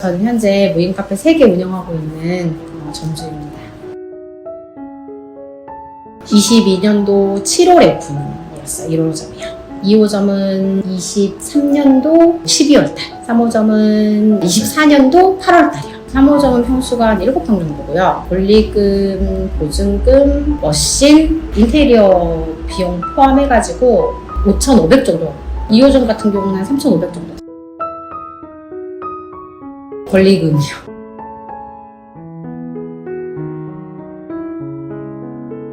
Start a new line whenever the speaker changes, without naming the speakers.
저는 현재 무인 카페 3개 운영하고 있는 점주입니다. 22년도 7월에 오픈이었어요. 1호점이요. 2호점은 23년도 12월달, 3호점은 24년도 8월달이요. 3호점은 평수가 한 7평 정도고요. 권리금, 보증금, 머신, 인테리어 비용 포함해가지고 5,500 정도. 2호점 같은 경우는 한 3,500 정도. 권리금이요.